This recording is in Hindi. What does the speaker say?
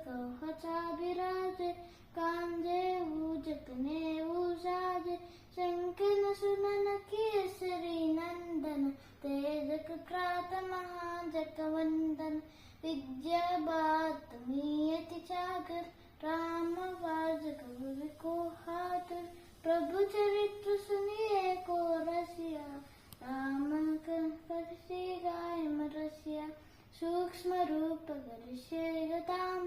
कवचा विराजे, कांधे जतने साजे, शंखन सुनन केसरी नंदन, तेज क्रात महाजक वंदन, विद्या बात मीयति चागर, राम वाज कवि को हाथर, प्रभु चरित्र सुनिए को रसिया, राम करसी गाय रसिया, सूक्ष्म रूप गरिष्ये